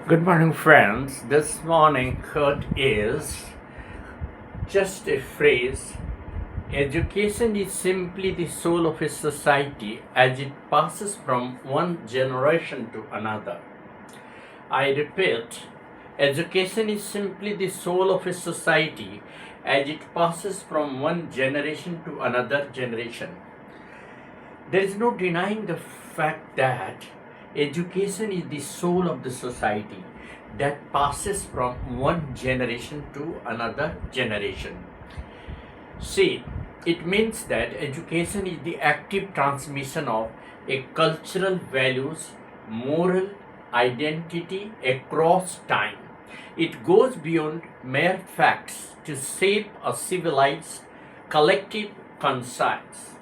Good morning, friends. This morning quote is just a phrase. Education is simply the soul of a society as it passes from one generation to another. I repeat, education is simply the soul of a society as it passes from one generation to another generation. There is no denying the fact that education is the soul of the society that passes from one generation to another generation. See, it means that education is the active transmission of a cultural values, moral identity across time. It goes beyond mere facts to shape a civilized collective conscience.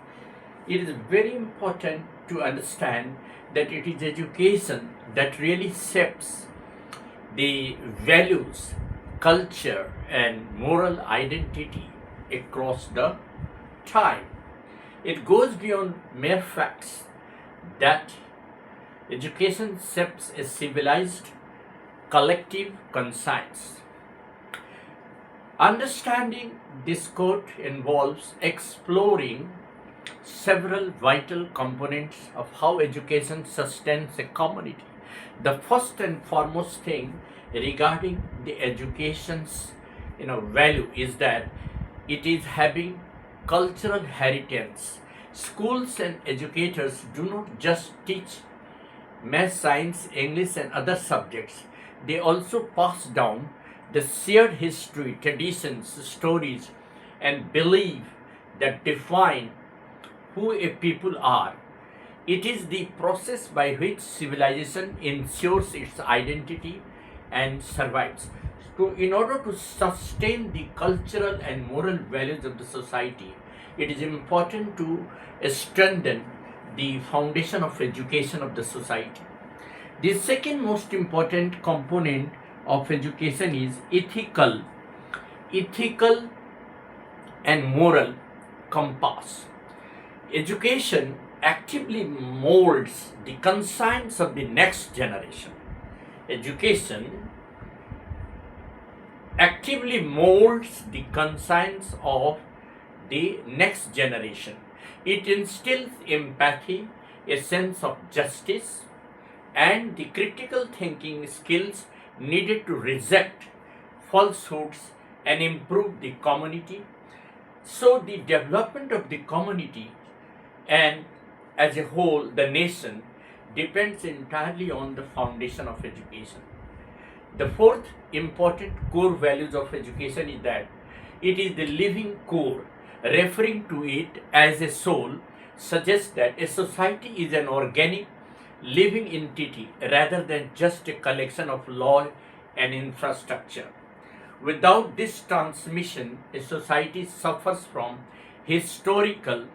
It is very important to understand that it is education that really shapes the values, culture, and moral identity across the time. It goes beyond mere facts that education shapes a civilized collective conscience. Understanding this quote involves exploring several vital components of how education sustains a community. The first and foremost thing regarding the education's value is that it is having cultural heritage. Schools and educators do not just teach math, science, English, and other subjects. They also pass down the shared history, traditions, stories, and belief that define who a people are. It is the process by which civilization ensures its identity and survives. So, in order to sustain the cultural and moral values of the society, it is important to strengthen the foundation of education of the society. The second most important component of education is ethical and moral compass. Education actively molds the conscience of the next generation. Education actively molds the conscience of the next generation. It instills empathy, a sense of justice, and the critical thinking skills needed to reject falsehoods and improve the community. So, the development of the community and as a whole the nation depends entirely on the foundation of education. The fourth important core values of education is that it is the living core. Referring to it as a soul suggests that a society is an organic living entity rather than just a collection of law and infrastructure. Without this transmission, a society suffers from historical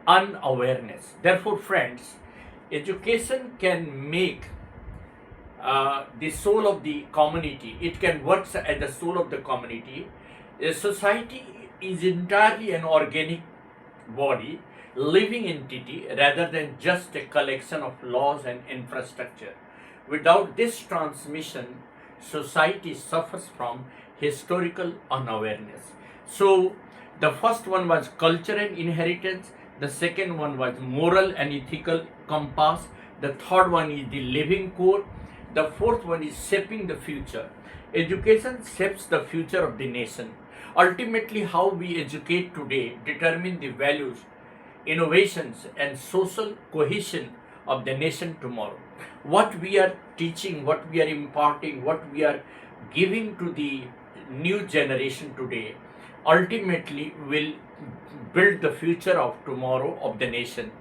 unawareness. Therefore, friends, education can make the soul of the community. It can work as the soul of the community. A society is entirely an organic body, living entity, rather than just a collection of laws and infrastructure. Without this transmission, society suffers from historical unawareness. So, the first one was culture and inheritance. The second one was moral and ethical compass. The third one is the living core. The fourth one is shaping the future. Education shapes the future of the nation. Ultimately, how we educate today determine the values, innovations, and social cohesion of the nation tomorrow. What we are teaching, what we are imparting, what we are giving to the new generation today ultimately will build the future of tomorrow of the nation.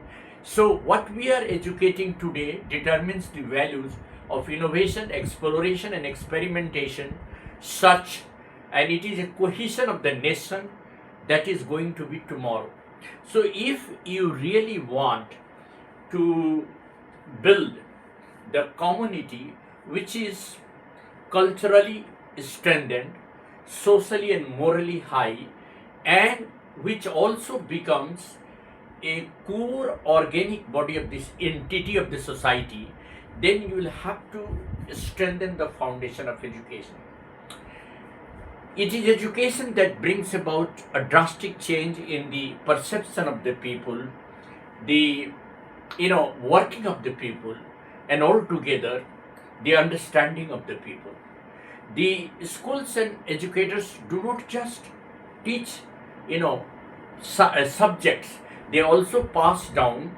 So, what we are educating today determines the values of innovation, exploration, and experimentation, such and it is a cohesion of the nation that is going to be tomorrow. So, if you really want to build the community which is culturally strengthened, socially and morally high, and which also becomes a core organic body of this entity of the society, then you will have to strengthen the foundation of education. It is education that brings about a drastic change in the perception of the people, the working of the people, and altogether the understanding of the people. The schools and educators do not just teach, you know, subjects; they also pass down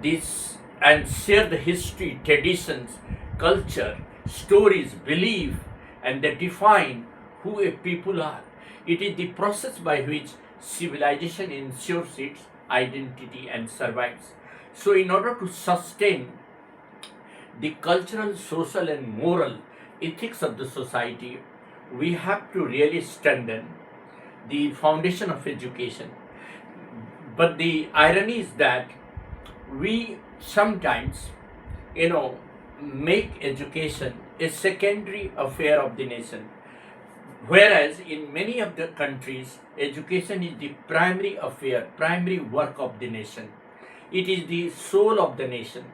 this and share the history, traditions, culture, stories, belief, and they define who a people are. It is the process by which civilization ensures its identity and survives. So, in order to sustain the cultural, social, and moral ethics of the society, we have to really strengthen the foundation of education. But the irony is that we sometimes, you know, make education a secondary affair of the nation. Whereas in many of the countries, education is the primary affair, primary work of the nation. It is the soul of the nation.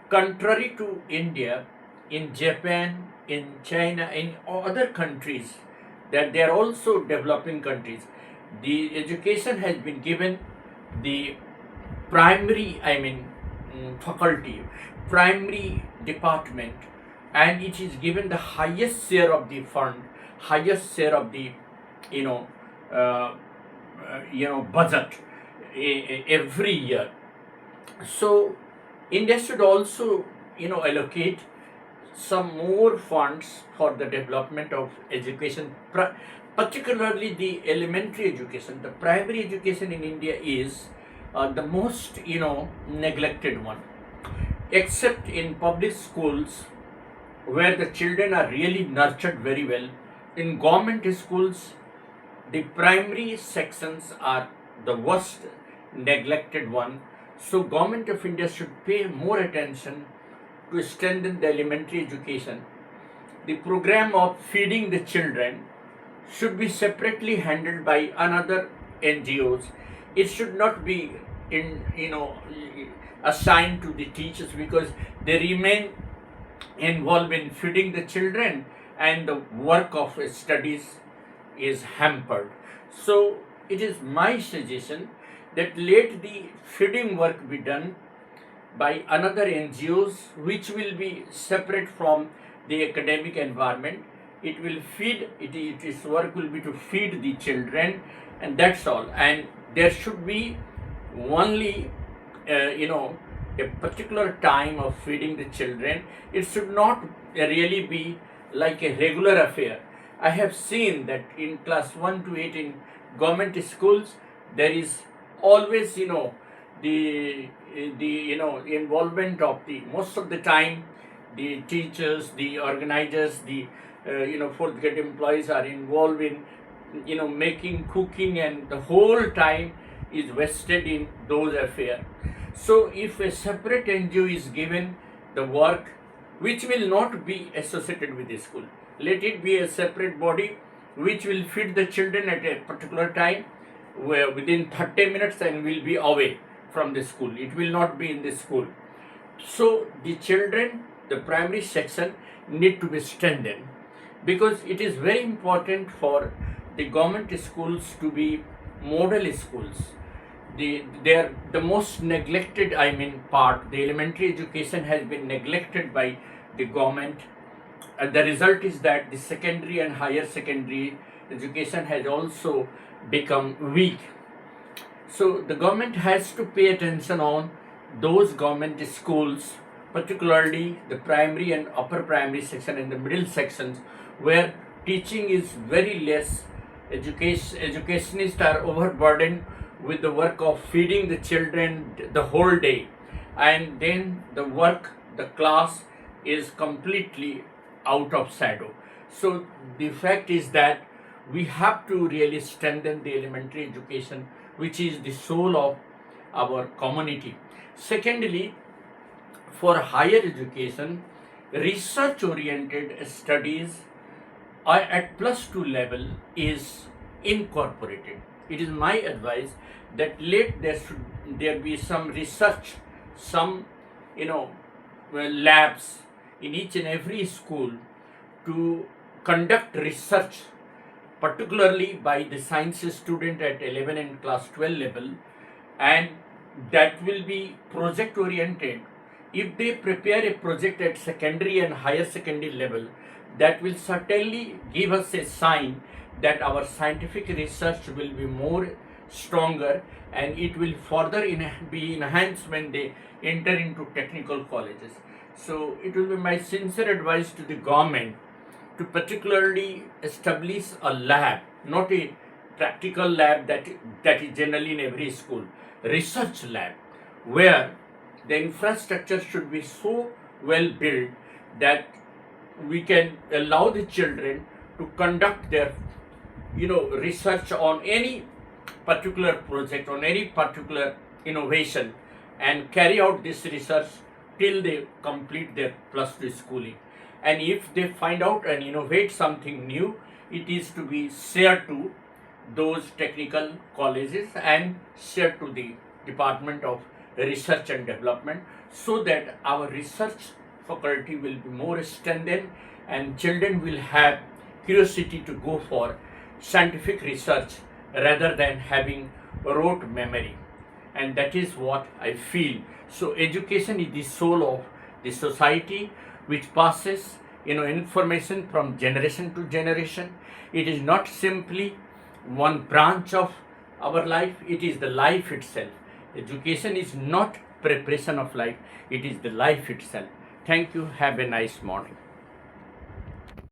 Contrary to India, in Japan, in China, in other countries, that they are also developing countries, the education has been given the primary, faculty, primary department, and it is given the highest share of the fund, highest share of the, you know, uh, budget every year. So India should also, allocate some more funds for the development of education, particularly the elementary education. The primary education in India is the most, neglected one. Except in public schools where the children are really nurtured very well, in government schools, the primary sections are the worst neglected one. So government of India should pay more attention to strengthen the elementary education. The program of feeding the children should be separately handled by another NGOs. It should not be assigned to the teachers, because they remain involved in feeding the children and the work of studies is hampered. So it is my suggestion that let the feeding work be done by another NGOs, which will be separate from the academic environment. It will feed, its work will be to feed the children, and that's all. And there should be only, a particular time of feeding the children. It should not really be like a regular affair. I have seen that in class 1 to 8 in government schools, there is always, the involvement of the, most of the time, the teachers, the organizers, the fourth grade employees are involved in, making, cooking, and the whole time is wasted in those affairs. So if a separate NGO is given the work which will not be associated with the school, let it be a separate body which will feed the children at a particular time, where within 30 minutes, and will be away from the school. It will not be in the school. So the children, the primary section, need to be strengthened, because it is very important for the government schools to be model schools. They are the most neglected, part. The elementary education has been neglected by the government, and the result is that the secondary and higher secondary education has also become weak. So the government has to pay attention on those government schools, particularly the primary and upper primary section and the middle sections, where teaching is very less. Educationists are overburdened with the work of feeding the children the whole day, and then the work, the class is completely out of shadow. So the fact is that we have to really strengthen the elementary education, which is the soul of our community. Secondly, for higher education, research oriented studies at plus 2 level is incorporated. It is my advice that let there be some research, some labs in each and every school to conduct research, particularly by the sciences student at 11 and class 12 level, and that will be project oriented. If they prepare a project at secondary and higher secondary level, that will certainly give us a sign that our scientific research will be more stronger, and it will further be enhanced when they enter into technical colleges. So it will be my sincere advice to the government to particularly establish a lab, not a practical lab that is generally in every school, research lab, where the infrastructure should be so well built that we can allow the children to conduct their research on any particular project, on any particular innovation, and carry out this research till they complete their plus 2 schooling. And if they find out and innovate something new, it is to be shared to those technical colleges and shared to the Department of Research and Development, so that our research faculty will be more strengthened and children will have curiosity to go for scientific research rather than having rote memory. And that is what I feel. So education is the soul of the society, which passes information from generation to generation. It is not simply one branch of our life, it is the life itself. Education is not preparation of life, it is the life itself. Thank you. Have a nice morning.